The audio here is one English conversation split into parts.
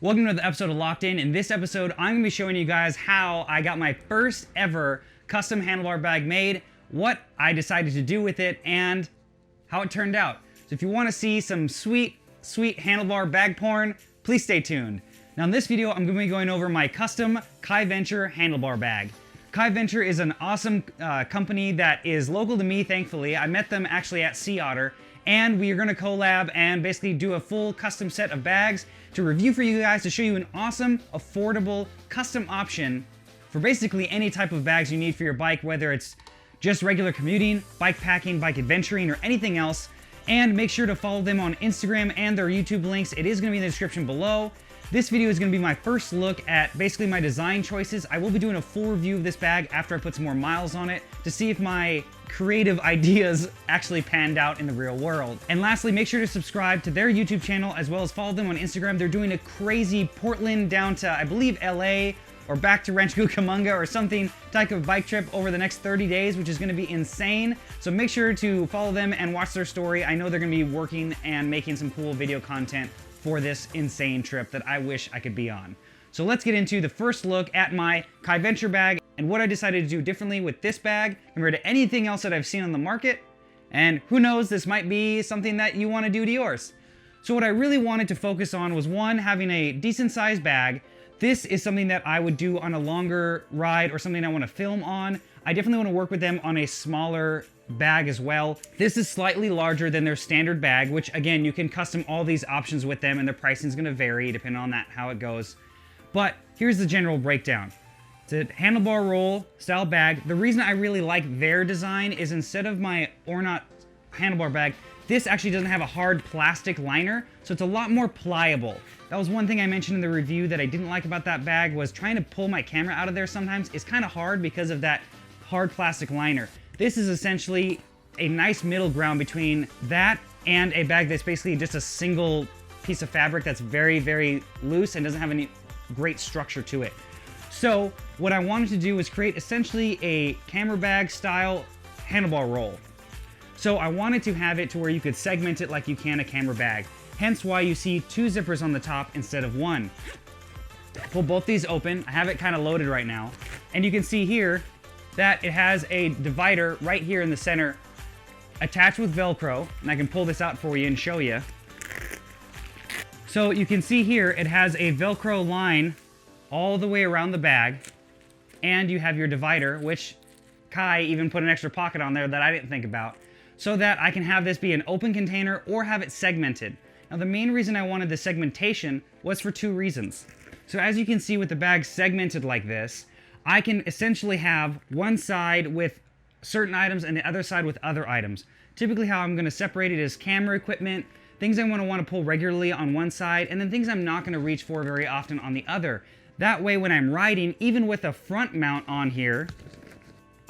Welcome to another episode of Locked In. In this episode, I'm going to be showing you guys how I got my first ever custom handlebar bag made, what I decided to do with it, and how it turned out. So if you want to see some sweet handlebar bag porn, please stay tuned. Now in this video, I'm going to be going over my custom Kaiventure handlebar bag. Kaiventure is an awesome company that is local to me, thankfully. I met them actually at Sea Otter, and we are going to collab and basically do a full custom set of bags to review for you guys to show you an awesome, affordable, custom option for basically any type of bags you need for your bike, whether it's just regular commuting, bike packing, bike adventuring, or anything else. And make sure to follow them on Instagram and their YouTube links. It is going to be in the description below. This video is going to be my first look at basically my design choices. I will be doing a full review of this bag after I put some more miles on it to see if my creative ideas actually panned out in the real world. And lastly, make sure to subscribe to their YouTube channel as well as follow them on Instagram. They're doing a crazy Portland down to, I believe, LA or back to Rancho Cucamonga or something type of bike trip over the next 30 days, which is going to be insane. So make sure to follow them and watch their story. I know they're going to be working and making some cool video content for this insane trip that I wish I could be on. So let's get into the first look at my Kaiventure bag and what I decided to do differently with this bag compared to anything else that I've seen on the market. And who knows, this might be something that you want to do to yours. So what I really wanted to focus on was one, having a decent sized bag. This is something that I would do on a longer ride or something I want to film on. I definitely want to work with them on a smaller bag as well. This is slightly larger than their standard bag, which again, you can custom all these options with them and their pricing is going to vary depending on that, how it goes. But here's the general breakdown. It's a handlebar roll style bag. The reason I really like their design is instead of my Ornat handlebar bag, this actually doesn't have a hard plastic liner, so it's a lot more pliable. That was one thing I mentioned in the review that I didn't like about that bag, was trying to pull my camera out of there sometimes. It's kind of hard because of that hard plastic liner. This is essentially a nice middle ground between that and a bag that's basically just a single piece of fabric that's very, very loose and doesn't have any great structure to it. So what I wanted to do was create essentially a camera bag style handlebar roll. So I wanted to have it to where you could segment it like you can a camera bag. Hence why you see two zippers on the top instead of one. Pull both these open. I have it kind of loaded right now. And you can see here that it has a divider right here in the center attached with Velcro. And I can pull this out for you and show you. So you can see here it has a Velcro line all the way around the bag. And you have your divider, which Kai even put an extra pocket on there that I didn't think about, so that I can have this be an open container or have it segmented. Now the main reason I wanted the segmentation was for two reasons. So as you can see with the bag segmented like this, I can essentially have one side with certain items and the other side with other items. Typically how I'm going to separate it is camera equipment, things I want to pull regularly on one side, and then things I'm not going to reach for very often on the other. That way when I'm riding, even with a front mount on here,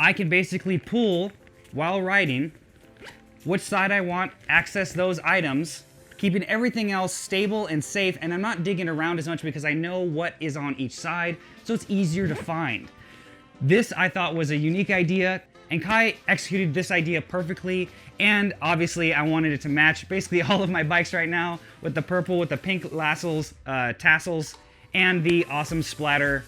I can basically pull while riding which side I want, access those items, keeping everything else stable and safe, and I'm not digging around as much because I know what is on each side, so it's easier to find. This I thought was a unique idea, and Kai executed this idea perfectly, and obviously I wanted it to match basically all of my bikes right now with the purple, with the pink tassels, and the awesome splatter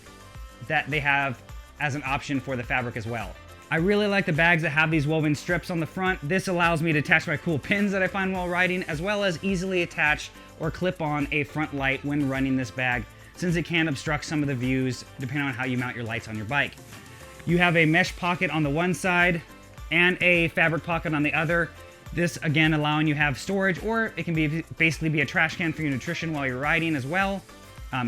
that they have as an option for the fabric as well. I really like the bags that have these woven strips on the front. This allows me to attach my cool pins that I find while riding, as well as easily attach or clip on a front light when running this bag, since it can obstruct some of the views depending on how you mount your lights on your bike. You have a mesh pocket on the one side and a fabric pocket on the other. This again allowing you to have storage, or it can basically be a trash can for your nutrition while you're riding as well,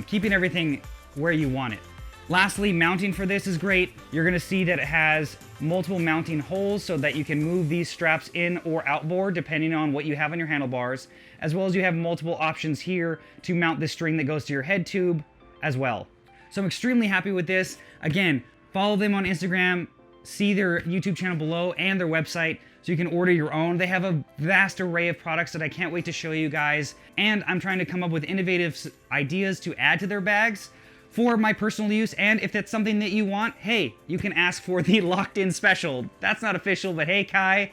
keeping everything where you want it. Lastly, mounting for this is great. You're going to see that it has multiple mounting holes so that you can move these straps in or outboard depending on what you have on your handlebars, as well as you have multiple options here to mount this string that goes to your head tube as well. So I'm extremely happy with this. Again, follow them on Instagram, see their YouTube channel below and their website so you can order your own. They have a vast array of products that I can't wait to show you guys, and I'm trying to come up with innovative ideas to add to their bags for my personal use. And if that's something that you want, hey, you can ask for the Locked In special. That's not official, but hey, Kai,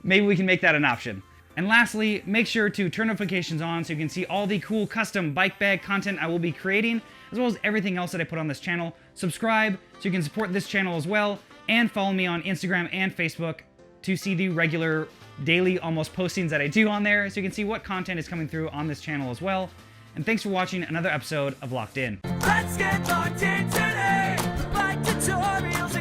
maybe we can make that an option. And lastly, make sure to turn notifications on so you can see all the cool custom bike bag content I will be creating, as well as everything else that I put on this channel. Subscribe so you can support this channel as well, and follow me on Instagram and Facebook to see the regular daily almost postings that I do on there, so you can see what content is coming through on this channel as well. And thanks for watching another episode of Locked In. Let's get locked in today. Bike tutorials.